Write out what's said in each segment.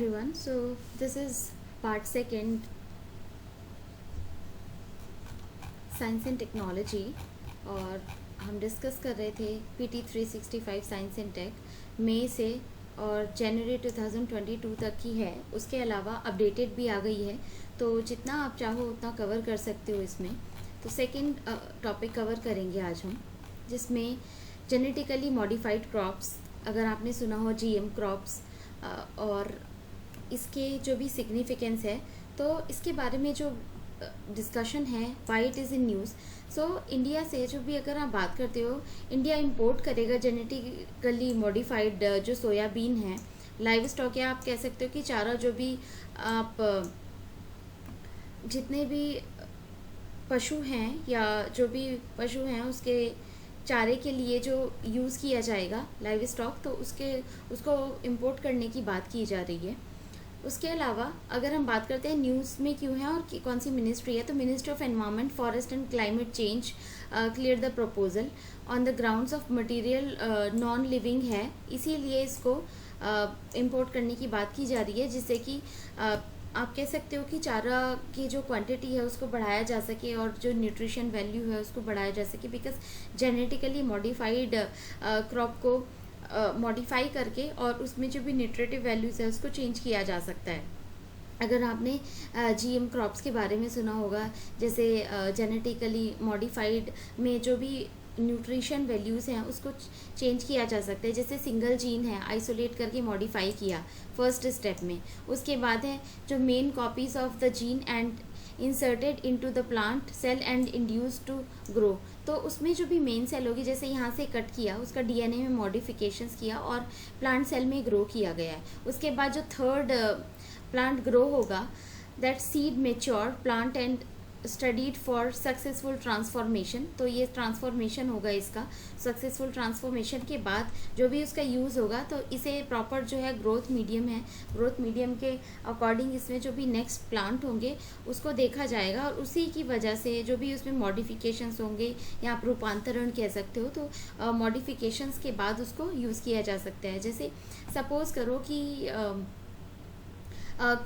everyone, so this is part second, science and technology. और हम discuss कर रहे थे PT 365 साइंस एंड टेक मई से और जनवरी 2022 तक की है। उसके अलावा अपडेटेड भी आ गई है, तो जितना आप चाहो उतना कवर कर सकते हो इसमें। तो सेकंड टॉपिक कवर करेंगे आज हम, जिसमें जेनेटिकली मॉडिफाइड क्रॉप्स, अगर आपने सुना हो GM क्रॉप्स, और इसके जो भी सिग्निफिकेंस है, तो इसके बारे में जो डिस्कशन है, why it is in news. So India से जो भी अगर आप बात करते हो, इंडिया इंपोर्ट करेगा जेनेटिकली मॉडिफाइड जो सोयाबीन है, लाइव स्टॉक, या आप कह सकते हो कि चारा, जो भी आप जितने भी पशु हैं या जो भी पशु हैं उसके चारे के लिए जो यूज़ किया जाएगा लाइव स्टॉक, तो उसको इंपोर्ट करने की बात की जा रही है। उसके अलावा अगर हम बात करते हैं न्यूज़ में क्यों है और कौन सी मिनिस्ट्री है, तो ministry of environment, forest and climate change clear the proposal on the grounds of material non living है, इसीलिए इसको इंपोर्ट करने की बात की जा रही है, जिससे कि आप कह सकते हो कि चारा की जो क्वांटिटी है उसको बढ़ाया जा सके और जो न्यूट्रिशन वैल्यू है उसको बढ़ाया जा सके, बिकॉज जेनेटिकली मॉडिफाइड क्रॉप को मॉडिफाई करके और उसमें जो भी न्यूट्रिटिव वैल्यूज़ है उसको चेंज किया जा सकता है। अगर आपने GM क्रॉप्स के बारे में सुना होगा, जैसे जेनेटिकली मॉडिफाइड में जो भी न्यूट्रिशन वैल्यूज़ हैं उसको चेंज किया जा सकता है। जैसे सिंगल जीन है, आइसोलेट करके मॉडिफाई किया फर्स्ट स्टेप में। उसके बाद है जो main copies of the gene and inserted into the plant cell and induce to grow. तो उसमें जो भी मेन सेल होगी, जैसे यहाँ से कट किया, उसका DNA में मॉडिफिकेशंस किया और प्लांट सेल में ग्रो किया गया है। उसके बाद जो थर्ड प्लांट ग्रो होगा, that seed mature plant and studied for successful transformation. तो ये ट्रांसफॉर्मेशन होगा इसका। सक्सेसफुल ट्रांसफॉर्मेशन के बाद जो भी उसका यूज़ होगा, तो इसे प्रॉपर जो है ग्रोथ मीडियम है, ग्रोथ मीडियम के अकॉर्डिंग इसमें जो भी नेक्स्ट प्लांट होंगे उसको देखा जाएगा, और उसी की वजह से जो भी उसमें मॉडिफिकेशंस होंगे, या आप रूपांतरण कह सकते हो, तो मॉडिफिकेशंस के बाद उसको यूज़ किया जा सकता है। जैसे सपोज़ करो कि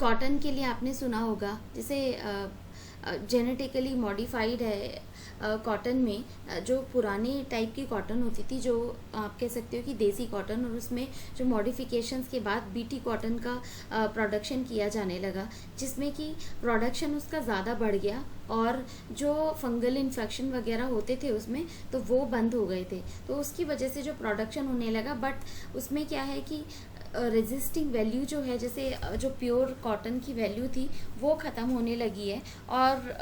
कॉटन के लिए आपने सुना होगा, जैसे जेनेटिकली मॉडिफाइड है कॉटन में, जो पुराने टाइप की कॉटन होती थी, जो आप कह सकते हो कि देसी कॉटन, और उसमें जो मॉडिफिकेशंस के बाद BT कॉटन का प्रोडक्शन किया जाने लगा, जिसमें कि प्रोडक्शन उसका ज़्यादा बढ़ गया और जो फंगल इन्फेक्शन वगैरह होते थे उसमें, तो वो बंद हो गए थे। तो उसकी वजह से जो प्रोडक्शन होने लगा, बट उसमें क्या है कि रेजिस्टिंग वैल्यू जो है, जैसे जो प्योर कॉटन की वैल्यू थी वो ख़त्म होने लगी है। और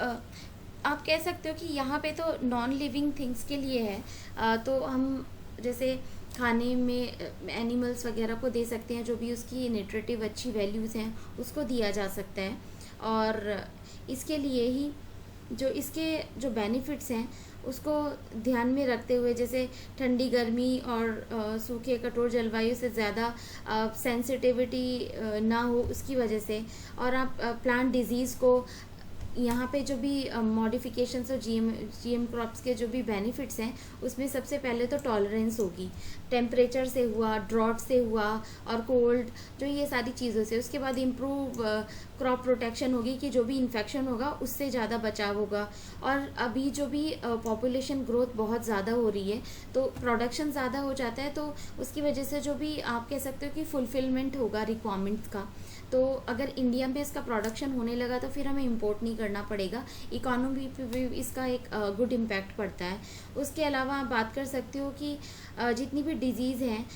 आप कह सकते हो कि यहाँ पे तो नॉन लिविंग थिंग्स के लिए है, तो हम जैसे खाने में एनिमल्स वगैरह को दे सकते हैं, जो भी उसकी न्यूट्रिटिव अच्छी वैल्यूज़ हैं उसको दिया जा सकता है। और इसके लिए ही जो इसके जो बेनिफिट्स हैं उसको ध्यान में रखते हुए, जैसे ठंडी, गर्मी और सूखे कठोर जलवायु से ज़्यादा सेंसिटिविटी ना हो उसकी वजह से, और आप प्लांट डिजीज़ को, यहाँ पे जो भी मॉडिफिकेशंस और GM क्रॉप्स के जो भी बेनिफिट्स हैं, उसमें सबसे पहले तो टॉलरेंस होगी, टेम्परेचर से हुआ, ड्रॉट से हुआ और कोल्ड, जो ये सारी चीज़ों से। उसके बाद इम्प्रूव क्रॉप प्रोटेक्शन होगी, कि जो भी इन्फेक्शन होगा उससे ज़्यादा बचाव होगा। और अभी जो भी पॉपुलेशन ग्रोथ बहुत ज़्यादा हो रही है, तो प्रोडक्शन ज़्यादा हो जाता है, तो उसकी वजह से जो भी आप कह सकते हो कि फुलफिलमेंट होगा रिक्वायरमेंट्स का। तो अगर इंडिया में इसका प्रोडक्शन होने लगा तो फिर हमें इंपोर्ट नहीं करना पड़ेगा, इकोनॉमी पे भी इसका एक गुड इम्पैक्ट पड़ता है। उसके अलावा आप बात कर सकते हो कि जितनी भी डिजीज़ हैं,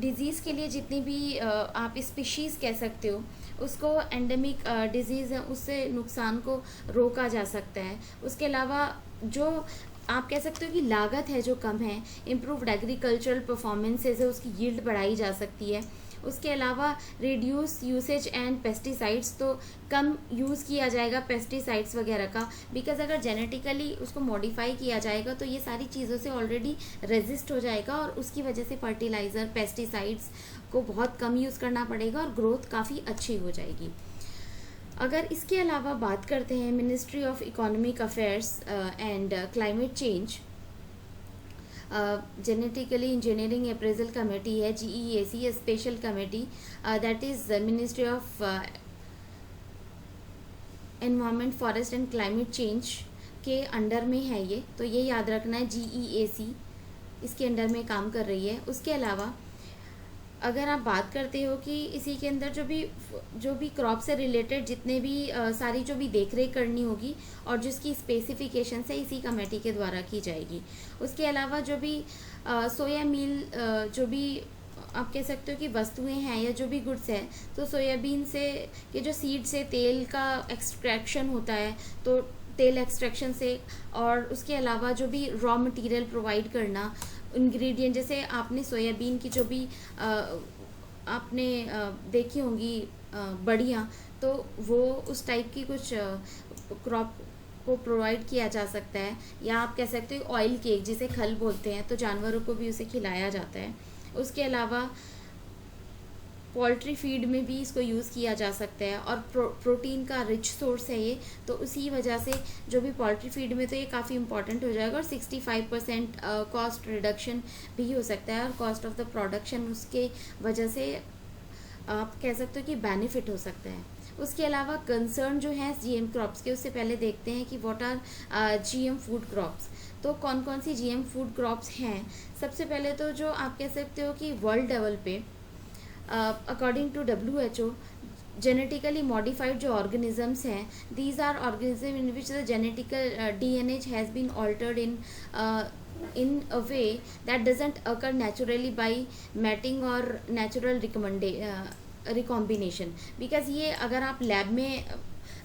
डिजीज़ के लिए जितनी भी आप स्पीशीज़ कह सकते हो, उसको एंडेमिक डिजीज़ है उससे नुकसान को रोका जा सकता है। उसके अलावा जो आप कह सकते हो कि लागत है जो कम है, इम्प्रूव्ड एग्रीकल्चरल परफॉर्मेंसेज है, उसकी यील्ड बढ़ाई जा सकती है। उसके अलावा रिड्यूस यूसेज एंड पेस्टिसाइड्स, तो कम यूज़ किया जाएगा पेस्टिसाइड्स वगैरह का, बिकॉज अगर जेनेटिकली उसको मॉडिफाई किया जाएगा तो ये सारी चीज़ों से ऑलरेडी रेजिस्ट हो जाएगा, और उसकी वजह से फर्टिलाइज़र, पेस्टिसाइड्स को बहुत कम यूज़ करना पड़ेगा और ग्रोथ काफ़ी अच्छी हो जाएगी। अगर इसके अलावा बात करते हैं ministry of economic affairs and climate change, genetically engineering appraisal committee है, GEAC, special committee that is ministry of environment, forest and climate change के अंडर में है ये, तो ये याद रखना है, GEAC इसके अंडर में काम कर रही है। उसके अलावा अगर आप बात करते हो कि इसी के अंदर जो भी क्रॉप से रिलेटेड जितने भी सारी जो भी देख रेख करनी होगी और जिसकी स्पेसिफिकेशन है इसी कमेटी के द्वारा की जाएगी। उसके अलावा जो भी सोया मील जो भी आप कह सकते हो कि वस्तुएं हैं या जो भी गुड्स है, तो सोयाबीन से के जो सीड से तेल का एक्सट्रैक्शन होता है, तो तेल एक्सट्रैक्शन से, और उसके अलावा जो भी रॉ मटेरियल प्रोवाइड करना, इंग्रेडिएंट, जैसे आपने सोयाबीन की जो भी आपने देखी होंगी बड़ियाँ, तो वो उस टाइप की कुछ क्रॉप को प्रोवाइड किया जा सकता है। या आप कह सकते हो ऑयल केक जिसे खल बोलते हैं, तो जानवरों को भी उसे खिलाया जाता है। उसके अलावा पोल्ट्री फीड में भी इसको यूज़ किया जा सकता है, और प्रोटीन का रिच सोर्स है ये, तो उसी वजह से जो भी पोल्ट्री फीड में तो ये काफ़ी इंपॉर्टेंट हो जाएगा। और 65% कॉस्ट रिडक्शन भी हो सकता है, और कॉस्ट ऑफ द प्रोडक्शन उसके वजह से आप कह सकते हो कि बेनिफिट हो सकता है। उसके अलावा कंसर्न जो है GM क्रॉप्स के, उससे पहले देखते हैं कि what are GM food crops. तो कौन कौन सी GM फूड क्रॉप्स हैं। सबसे पहले तो जो आप कह सकते हो कि वर्ल्ड लेवल पे according to WHO, genetically modified जो ऑर्गेनिजम्स हैं, these are organism in which the genetical DNA has been altered in a way that doesn't occur naturally by mating or natural recombination, because ये अगर आप lab में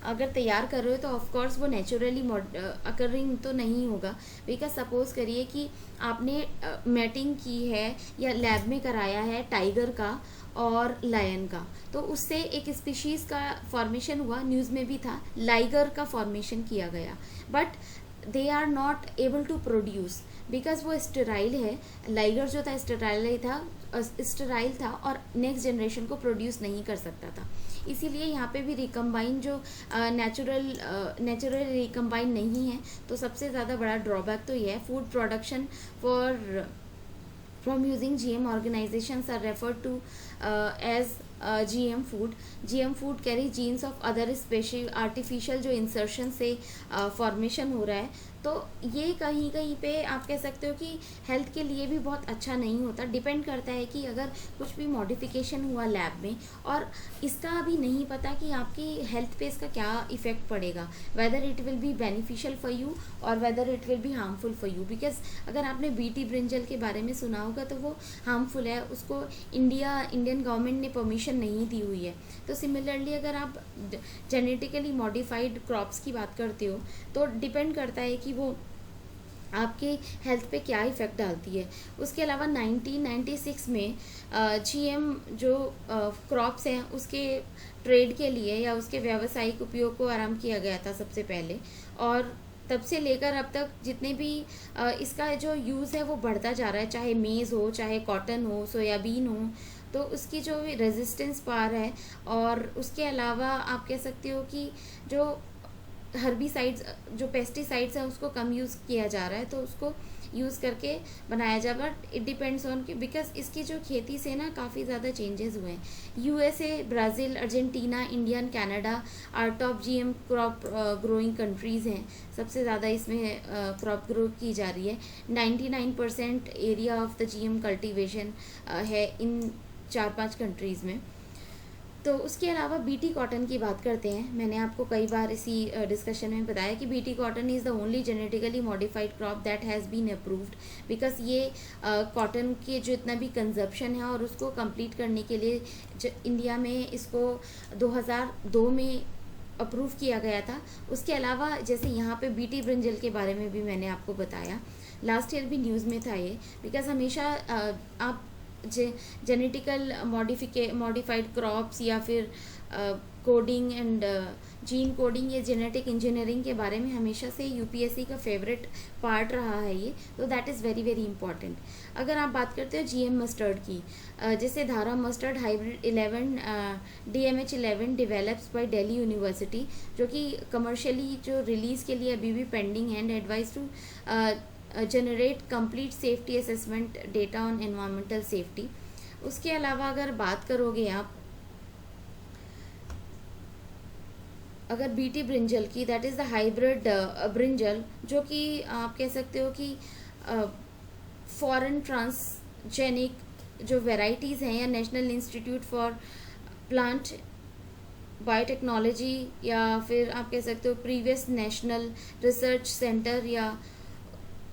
अगर तैयार कर रहे हो तो ऑफ कोर्स वो नेचुरली अकरिंग तो नहीं होगा। बिकॉज सपोज करिए कि आपने मैटिंग की है या लैब में कराया है टाइगर का और लायन का, तो उससे एक स्पीशीज़ का फॉर्मेशन हुआ, न्यूज़ में भी था, लाइगर का फॉर्मेशन किया गया, but they are not able to produce because वो स्टेराइल है। लाइगर जो था स्टेराइल था और नेक्स्ट जनरेशन को प्रोड्यूस नहीं कर सकता था। इसीलिए यहाँ पे भी रिकम्बाइन जो नेचुरल रिकम्बाइन नहीं है, तो सबसे ज़्यादा बड़ा ड्रॉबैक तो ये है। Food production from using GM organizations are referred to as GM food. GM food carry genes of other species, artificial जो insertion से formation हो रहा है, तो ये कहीं कहीं पे आप कह सकते हो कि हेल्थ के लिए भी बहुत अच्छा नहीं होता। डिपेंड करता है कि अगर कुछ भी मॉडिफिकेशन हुआ लैब में और इसका अभी नहीं पता कि आपकी हेल्थ पे इसका क्या इफ़ेक्ट पड़ेगा, whether it will be beneficial for you और whether it will be harmful for you. Because अगर आपने बीटी ब्रिंजल के बारे में सुना होगा तो वो हार्मफुल है, उसको इंडियन गवर्नमेंट ने परमिशन नहीं दी हुई है। तो सिमिलरली अगर आप जेनेटिकली मॉडिफाइड क्रॉप्स की बात करते हो तो डिपेंड करता है कि वो आपके हेल्थ पे क्या इफ़ेक्ट डालती है। उसके अलावा 1996 में GM जो क्रॉप्स हैं उसके ट्रेड के लिए या उसके व्यावसायिक उपयोग को आरंभ किया गया था सबसे पहले, और तब से लेकर अब तक जितने भी इसका जो यूज़ है वो बढ़ता जा रहा है, चाहे मेज़ हो, चाहे कॉटन हो, सोयाबीन हो, तो उसकी जो रेजिस्टेंस पावर है। और उसके अलावा आप कह सकते हो कि जो हर्बिसाइड्स जो पेस्टिसाइड्स हैं उसको कम यूज़ किया जा रहा है, तो उसको यूज़ करके बनाया जा, बट इट डिपेंड्स ऑन कि बिकॉज इसकी जो खेती से ना काफ़ी ज़्यादा चेंजेस हुए हैं। USA, Brazil, Argentina, India, Canada are top GM crop growing countries हैं। सबसे ज़्यादा इसमें क्रॉप ग्रो की जा रही है। 99% area of the GM cultivation है इन 4-5 कंट्रीज़ में। तो उसके अलावा बीटी कॉटन की बात करते हैं। मैंने आपको कई बार इसी डिस्कशन में बताया कि BT cotton is the only genetically modified crop that has been approved, because ये कॉटन के जो इतना भी कंजप्शन है और उसको कंप्लीट करने के लिए इंडिया में इसको 2002 में अप्रूव किया गया था। उसके अलावा जैसे यहाँ पे बीटी ब्रिंजल के बारे में भी मैंने आपको बताया, लास्ट ईयर भी न्यूज़ में था ये, बिकॉज हमेशा आप जेनेटिकल मॉडिफाइड क्रॉप्स या फिर कोडिंग एंड जीन कोडिंग, ये जेनेटिक इंजीनियरिंग के बारे में हमेशा से UPSC का फेवरेट पार्ट रहा है ये, तो that is very very important. अगर आप बात करते हो GM मस्टर्ड की, जैसे Dhara mustard hybrid 11 DMH11 develops by Delhi university, जो कि कमर्शियली जो रिलीज़ के लिए अभी भी पेंडिंग है, and advise to generate complete safety assessment data on environmental safety. उसके अलावा अगर बात करोगे आप अगर बीटी ब्रिंजल की, that is the hybrid brinjal, जो कि आप कह सकते हो कि फॉरेन ट्रांसजेनिक जो वेराइटीज़ हैं, या national institute for plant biotechnology, या फिर आप कह सकते हो प्रीवियस नेशनल रिसर्च सेंटर, या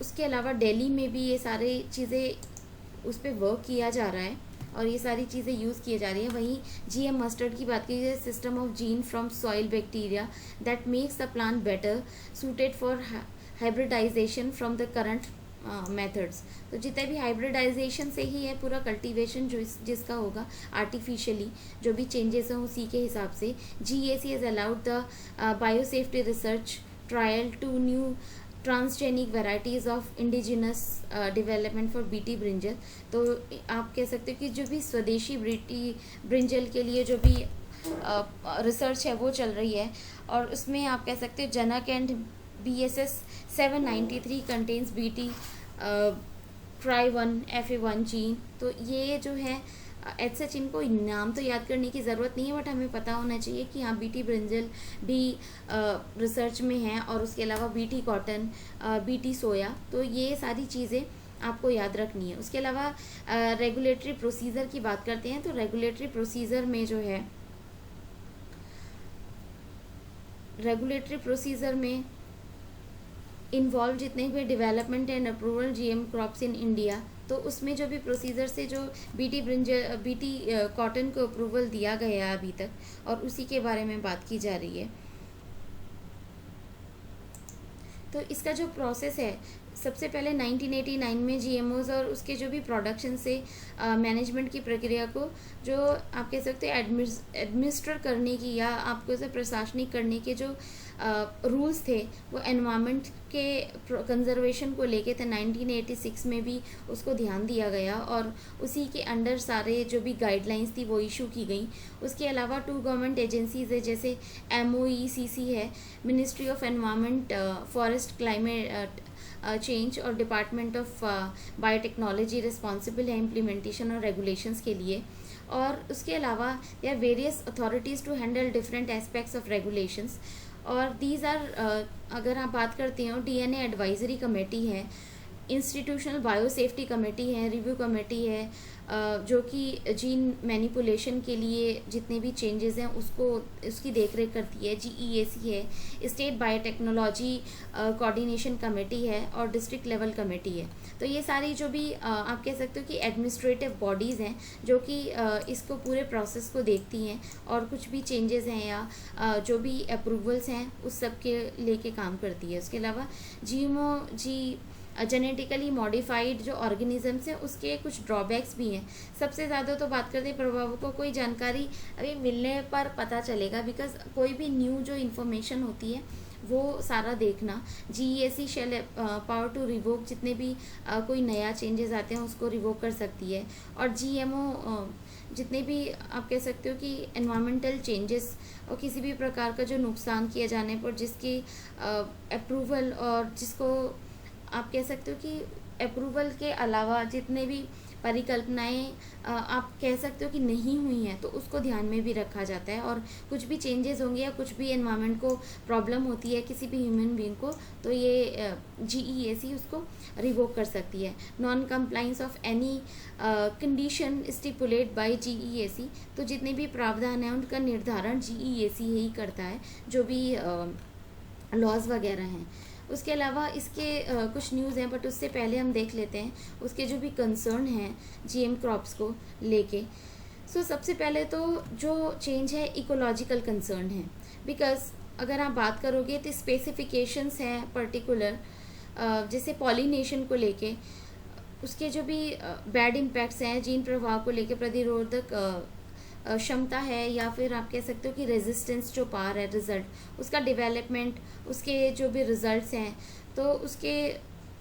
उसके अलावा दिल्ली में भी ये सारी चीज़ें उस पर वर्क किया जा रहा है और ये सारी चीज़ें यूज़ की जा रही हैं। वहीं जीएम मस्टर्ड की बात की जाए, system of gene from soil bacteria that makes the plant better suited for hybridization from the current methods. तो जितने भी हाइब्रिडाइजेशन से ही है पूरा कल्टीवेशन जो जिसका होगा आर्टिफिशियली, जो भी चेंजेस हैं उसी के हिसाब से GEAC has allowed the biosafety research trial to new transgenic varieties of indigenous development for BT brinjal. तो आप कह सकते हो कि जो भी स्वदेशी बीटी ब्रिंजल के लिए जो भी रिसर्च है वो चल रही है, और उसमें आप कह सकते हो जनक एंड BSS 793 कंटेन्स बीटी ट्राई1 FA1 जीन। तो ये जो है एच सच इनको नाम तो याद करने की ज़रूरत नहीं है, बट हमें पता होना चाहिए कि हाँ बीटी ब्रिंजल भी रिसर्च में है, और उसके अलावा बीटी कॉटन, बीटी सोया, तो ये सारी चीज़ें आपको याद रखनी है। उसके अलावा रेगुलेटरी प्रोसीजर की बात करते हैं, तो रेगुलेटरी प्रोसीजर में जो है रेगुलेटरी प्रोसीजर में इन्वॉल्व जितने भी development and approval GM crops in India, तो उसमें जो भी प्रोसीजर से जो बीटी कॉटन को अप्रूवल दिया गया है अभी तक, और उसी के बारे में बात की जा रही है। तो इसका जो प्रोसेस है, सबसे पहले 1989 में GMOs और उसके जो भी प्रोडक्शन से मैनेजमेंट की प्रक्रिया को जो आप कह सकते हैं एडमिनिस्टर करने की, या आपको इसे प्रशासनिक करने के जो रूल्स थे वो एनवायरनमेंट के कंजर्वेशन को लेके थे। 1986 में भी उसको ध्यान दिया गया और उसी के अंडर सारे जो भी गाइडलाइंस थी वो इशू की गई। उसके अलावा 2 गवर्नमेंट एजेंसीज है, जैसे MOECC है, ministry of environment forest climate change, और डिपार्टमेंट ऑफ बायोटेक्नोलॉजी रिस्पॉन्सिबल है इम्प्लीमेंटेशन और रेगुलेशंस के लिए। और उसके अलावा there are various authorities to handle different aspects of regulations, और दीज आर अगर आप बात करते हो DNA एडवाइजरी कमेटी है, इंस्टीट्यूशनल बायोसेफ्टी कमेटी है, रिव्यू कमेटी है, जो कि जीन मैनिपुलेशन के लिए जितने भी चेंजेस हैं उसकी देखरेख करती है। GEAC है, स्टेट बायोटेक्नोलॉजी कोऑर्डिनेशन कमेटी है, और डिस्ट्रिक्ट लेवल कमेटी है। तो ये सारी जो भी आप कह सकते हो कि एडमिनिस्ट्रेटिव बॉडीज़ हैं जो कि इसको पूरे प्रोसेस को देखती हैं, और कुछ भी चेंजेस हैं या जो भी अप्रूवल्स हैं उस सब के लेके काम करती है। उसके अलावा जेनेटिकली मॉडिफाइड जो ऑर्गेनिजम्स हैं उसके कुछ ड्रॉबैक्स भी हैं। सबसे ज़्यादा तो बात करते हैं प्रभावों को कोई जानकारी अभी मिलने पर पता चलेगा, बिकॉज कोई भी न्यू जो इन्फॉर्मेशन होती है वो सारा देखना। GEAC shall power to revoke, जितने भी कोई नया चेंजेस आते हैं उसको रिवोक कर सकती है। और GMO जितने भी आप कह सकते हो कि एनवायरमेंटल चेंजेस और किसी भी प्रकार का जो नुकसान किए जाने पर जिसकी अप्रूवल, और जिसको आप कह सकते हो कि अप्रूवल के अलावा जितने भी परिकल्पनाएं आप कह सकते हो कि नहीं हुई हैं, तो उसको ध्यान में भी रखा जाता है। और कुछ भी चेंजेस होंगे या कुछ भी एनवायरनमेंट को प्रॉब्लम होती है किसी भी ह्यूमन बीइंग को, तो ये GEAC उसको रिवोक कर सकती है। Non compliance of any condition stipulate by GEAC, तो जितने भी प्रावधान हैं उनका निर्धारण GEAC ही करता है, जो भी लॉज वगैरह हैं। उसके अलावा इसके कुछ न्यूज़ हैं, बट उससे पहले हम देख लेते हैं उसके जो भी कंसर्न हैं GM क्रॉप्स को लेके। सो सबसे पहले तो जो चेंज है इकोलॉजिकल कंसर्न है, बिकॉज अगर आप बात करोगे तो स्पेसिफिकेशंस हैं पर्टिकुलर, जैसे पॉलिनेशन को लेके उसके जो भी बैड इम्पैक्ट्स हैं, जीन प्रभाव को लेके प्रतिरोधक क्षमता है, या फिर आप कह सकते हो कि रेजिस्टेंस जो पार है रिजल्ट उसका डेवलपमेंट, उसके जो भी रिजल्ट्स हैं, तो उसके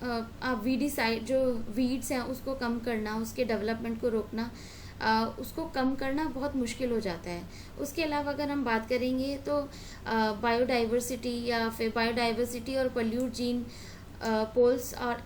आप वीडीसाइड जो वीड्स हैं उसको कम करना, उसके डेवलपमेंट को रोकना, उसको कम करना बहुत मुश्किल हो जाता है। उसके अलावा अगर हम बात करेंगे तो बायोडाइवर्सिटी, या फिर बायोडाइवर्सिटी और पोल्यूट जीन पोल्स और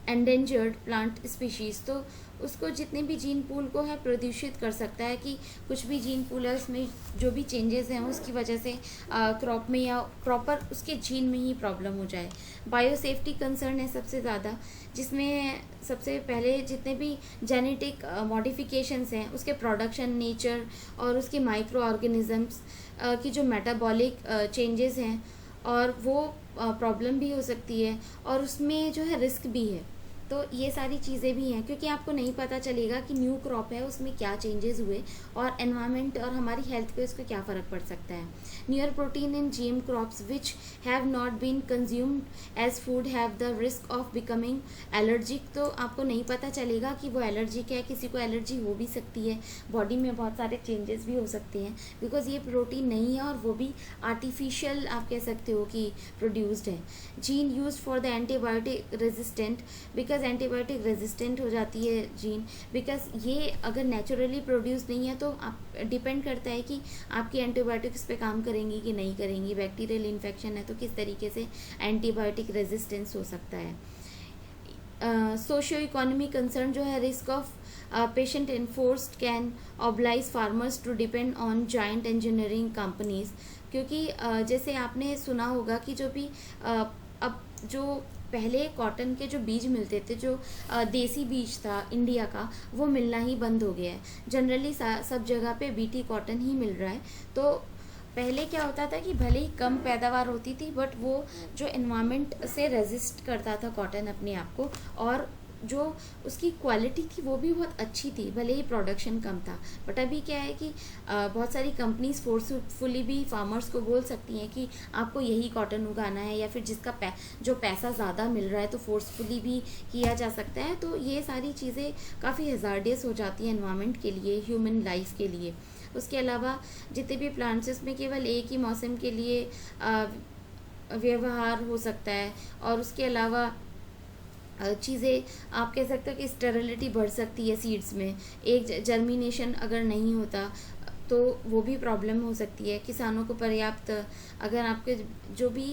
एंडेंजर्ड प्लांट स्पीशीज़, तो उसको जितने भी जीन पूल को है प्रदूषित कर सकता है कि कुछ भी जीन पूल है उसमें जो भी चेंजेस हैं उसकी वजह से क्रॉप में या प्रॉपर उसके जीन में ही प्रॉब्लम हो जाए। बायोसेफ्टी कंसर्न है सबसे ज़्यादा, जिसमें सबसे पहले जितने भी जेनेटिक मॉडिफिकेशंस हैं उसके प्रोडक्शन, नेचर और उसके माइक्रो ऑर्गेनिजम्स की जो मेटाबॉलिक चेंजेस हैं और वो प्रॉब्लम भी हो सकती है और उसमें जो है रिस्क भी है। तो ये सारी चीज़ें भी हैं क्योंकि आपको नहीं पता चलेगा कि न्यू क्रॉप है उसमें क्या चेंजेस हुए और एनवायरनमेंट और हमारी हेल्थ पे उसका क्या फ़र्क पड़ सकता है। Newer protein in GM crops which have not been consumed as food have the risk of becoming allergic, तो आपको नहीं पता चलेगा कि वो एलर्जिक है, किसी को एलर्जी हो भी सकती है, बॉडी में बहुत सारे चेंजेस भी हो सकते हैं बिकॉज ये प्रोटीन नहीं है और वो भी आर्टिफिशियल आप कह सकते हो कि प्रोड्यूस्ड है। Gene use for the antibiotic resistant, because antibiotic resistant हो जाती है जीन, बिकॉज ये अगर नेचुरली प्रोड्यूस नहीं है तो आप डिपेंड करता है कि आपकी एंटीबायोटिक्स पे काम करेंगी कि नहीं करेंगी। बैक्टीरियल इन्फेक्शन है तो किस तरीके से एंटीबायोटिक रेजिस्टेंस हो सकता है। सोशियो इकोनॉमी कंसर्न जो है, risk of patent enforced can oblige farmers to depend on giant engineering companies, क्योंकि जैसे आपने सुना होगा कि जो भी अब जो पहले कॉटन के जो बीज मिलते थे, जो देसी बीज था इंडिया का, वो मिलना ही बंद हो गया है। जनरली सब जगह पे बीटी कॉटन ही मिल रहा है। तो पहले क्या होता था कि भले ही कम पैदावार होती थी बट वो जो एनवायरनमेंट से रेजिस्ट करता था कॉटन अपने आप को, और जो उसकी क्वालिटी थी वो भी बहुत अच्छी थी, भले ही प्रोडक्शन कम था। बट अभी क्या है कि बहुत सारी कंपनीज फोर्सफुली भी फार्मर्स को बोल सकती हैं कि आपको यही कॉटन उगाना है, या फिर जिसका जो पैसा ज़्यादा मिल रहा है तो फोर्सफुली भी किया जा सकता है। तो ये सारी चीज़ें काफ़ी हज़ार्डियस हो जाती हैं एनवायरनमेंट के लिए, ह्यूमन लाइफ के लिए। उसके अलावा जितने भी प्लांट्स उसमें केवल एक ही मौसम के लिए व्यवहार हो सकता है, और उसके अलावा चीज़ें आप कह सकते हो कि स्टेरिलिटी बढ़ सकती है सीड्स में। एक जर्मिनेशन अगर नहीं होता तो वो भी प्रॉब्लम हो सकती है। किसानों को पर्याप्त, अगर आपके जो भी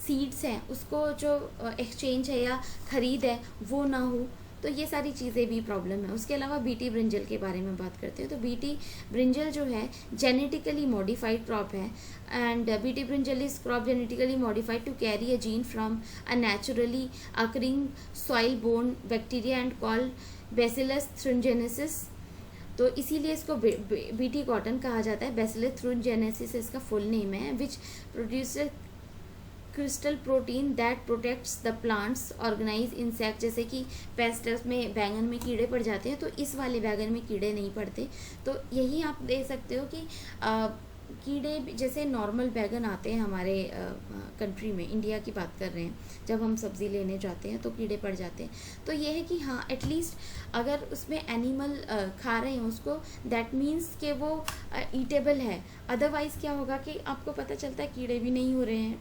सीड्स हैं उसको जो एक्सचेंज है या ख़रीद है वो ना हो, तो ये सारी चीज़ें भी प्रॉब्लम है। उसके अलावा बीटी ब्रिंजल के बारे में बात करते हैं तो बीटी ब्रिंजल जो है जेनेटिकली मॉडिफाइड क्रॉप है, and BT brinjal is crop genetically modified to carry a gene from a naturally occurring soil borne bacteria and called bacillus thuringiensis. तो इसीलिए इसको बीटी कॉटन कहा जाता है। बैसिलस थ्रिंजेनेसिस इसका फुल नेम है, which producer crystal protein that protects the plants organise insect. जैसे कि पेस्ट में बैंगन में कीड़े पड़ जाते हैं तो इस वाले बैंगन में कीड़े नहीं पड़ते। तो यही आप देख सकते हो कि कीड़े जैसे नॉर्मल बैगन आते हैं हमारे कंट्री में, इंडिया की बात कर रहे हैं, जब हम सब्ज़ी लेने जाते हैं तो कीड़े पड़ जाते हैं। तो ये है कि हाँ एटलीस्ट अगर उसमें एनिमल खा रहे हैं उसको, दैट मीन्स कि वो ईटेबल है। अदरवाइज़ क्या होगा कि आपको पता चलता है कीड़े भी नहीं हो रहे हैं,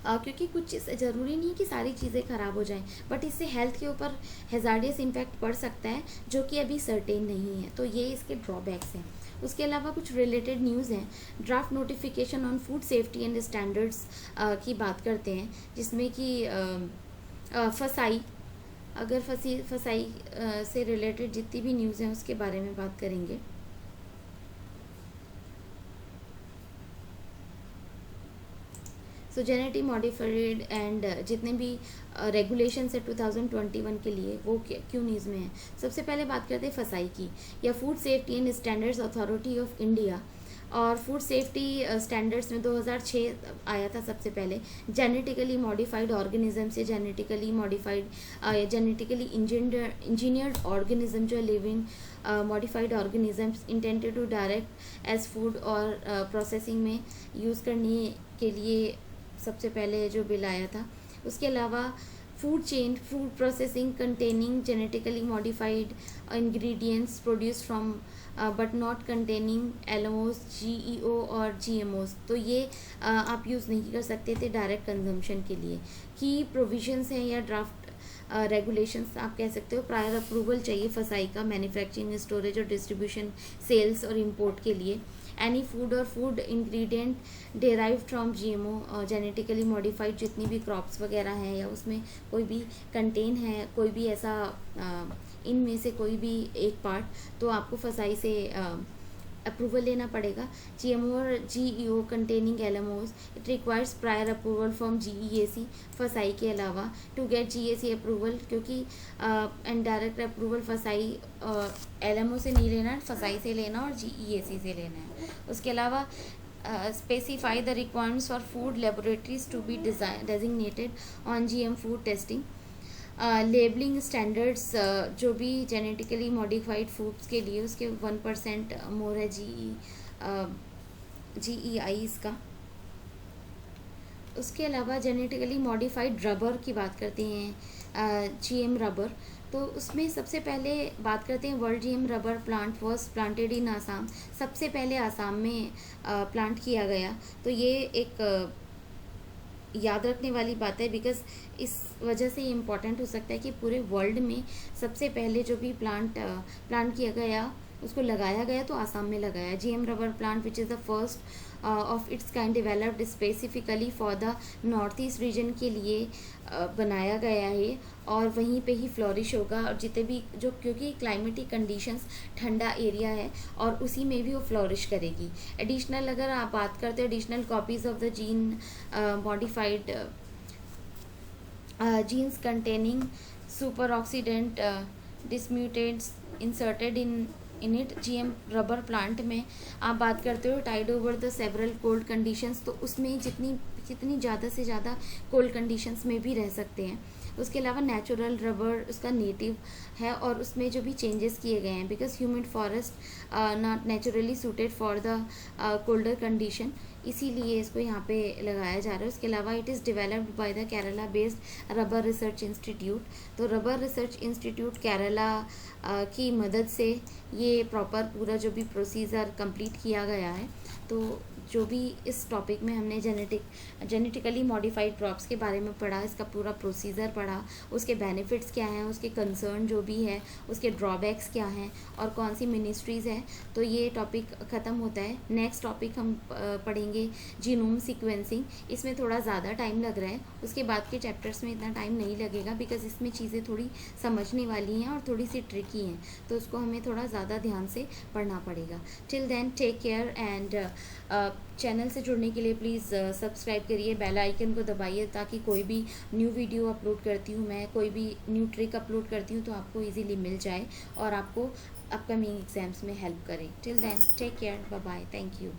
क्योंकि कुछ ज़रूरी नहीं है कि सारी चीज़ें ख़राब हो जाएं, बट इससे हेल्थ के ऊपर हैज़ार्डियस इम्पैक्ट पड़ सकता है जो कि अभी सर्टेन नहीं है। तो ये इसके ड्रॉबैक्स हैं। उसके अलावा कुछ रिलेटेड न्यूज़ हैं। Draft notification on food safety and standards की बात करते हैं, जिसमें कि फसाई, अगर फसाई से रिलेटेड जितनी भी न्यूज़ हैं उसके बारे में बात करेंगे। सो जेनेटिक मॉडिफाइड एंड जितने भी रेगुलेशंस है 2021 के लिए वो क्यों न्यूज़ में है। सबसे पहले बात करते हैं फसाई की, या food safety and standards authority of India. और फूड सेफ्टी स्टैंडर्ड्स में 2006 आया था सबसे पहले। जेनेटिकली मॉडिफाइड ऑर्गेनिज्म से genetically modified genetically engineered organism जो living modified organisms intended to direct as food और प्रोसेसिंग में यूज़ करने के लिए सबसे पहले जो बिल आया था। उसके अलावा food chain, food processing containing genetically modified ingredients produced from but not containing एलओज, GEO और जीएमओज, तो ये आप यूज़ नहीं कर सकते थे डायरेक्ट कंजम्पशन के लिए। की प्रोविजंस हैं या ड्राफ्ट रेगुलेशंस आप कह सकते हो। प्रायर अप्रूवल चाहिए फसाई का मैन्युफैक्चरिंग, स्टोरेज और डिस्ट्रीब्यूशन, सेल्स और इंपोर्ट के लिए। एनी फूड और food ingredient derived from GMO genetically modified जितनी भी क्रॉप्स वगैरह हैं या उसमें कोई भी कंटेन है कोई भी ऐसा इनमें से कोई भी एक पार्ट, तो आपको फसाई से अप्रूवल लेना पड़ेगा। जीएमओ और GEO containing LMOs, it requires prior approval from GEAC FSSAI के अलावा टू गेट जीएसी अप्रूवल, क्योंकि and direct approval FSSAI LMO से नहीं लेना, फसाई से लेना और जीईएसी से लेना है। उसके अलावा specify the requirements for food laboratories to be designated on GM food testing. Labelling standards जो भी जेनेटिकली मॉडिफाइड फूड्स के लिए उसके 1% मोर है GEIs का। उसके अलावा जेनेटिकली मॉडिफाइड रबर की बात करते हैं, GM रबर, तो उसमें सबसे पहले बात करते हैं world GM rubber plant was planted in Assam. सबसे पहले आसाम में प्लांट किया गया, तो ये एक याद रखने वाली बात है, बिकॉज इस वजह से ये इम्पॉर्टेंट हो सकता है कि पूरे वर्ल्ड में सबसे पहले जो भी प्लांट किया गया उसको लगाया गया तो आसाम में लगाया। GM rubber plant which is the first of its kind developed specifically for the north east region के लिए बनाया गया है और वहीं पे ही फ्लोरिश होगा। और जितने भी जो, क्योंकि क्लाइमेटिक कंडीशंस ठंडा एरिया है और उसी में भी वो फ्लोरिश करेगी। एडिशनल अगर आप बात करते हो additional copies of the gene modified genes containing super oxidant dismutants inserted in it. GM rubber plant में आप बात करते हो tide over the several cold conditions, तो उसमें जितनी ज़्यादा से ज़्यादा कोल्ड कंडीशंस में भी रह सकते हैं। उसके अलावा नेचुरल रबर उसका नेटिव है और उसमें जो भी चेंजेस किए गए हैं, because humid forest not naturally suited for the colder condition, इसीलिए इसको यहाँ पे लगाया जा रहा है। उसके अलावा it is developed by the Kerala based rubber research institute, तो रबर रिसर्च इंस्टीट्यूट केरला की मदद से ये प्रॉपर पूरा जो भी प्रोसीजर कंप्लीट किया गया है। तो जो भी इस टॉपिक में हमने जेनेटिकली मॉडिफाइड क्रॉप्स के बारे में पढ़ा, इसका पूरा प्रोसीजर पढ़ा, उसके बेनिफिट्स क्या हैं, उसके कंसर्न जो भी है, उसके ड्रॉबैक्स क्या हैं और कौन सी मिनिस्ट्रीज़ हैं, तो ये टॉपिक ख़त्म होता है। नेक्स्ट टॉपिक हम पढ़ेंगे जीनोम सीक्वेंसिंग। इसमें थोड़ा ज़्यादा टाइम लग रहा है, उसके बाद के चैप्टर्स में इतना टाइम नहीं लगेगा, बिकॉज इसमें चीज़ें थोड़ी समझने वाली हैं और थोड़ी सी ट्रिकी हैं, तो उसको हमें थोड़ा ज़्यादा ध्यान से पढ़ना पड़ेगा। Till then take care and channel से जुड़ने के लिए प्लीज़ सब्सक्राइब करिए, बेल आइकन को दबाइए ताकि कोई भी न्यू वीडियो अपलोड करती हूँ मैं, कोई भी न्यू ट्रिक अपलोड करती हूँ तो आपको इजीली मिल जाए और आपको अपकमिंग एग्जाम्स में हेल्प करे। Till then take care, bye bye, thank you.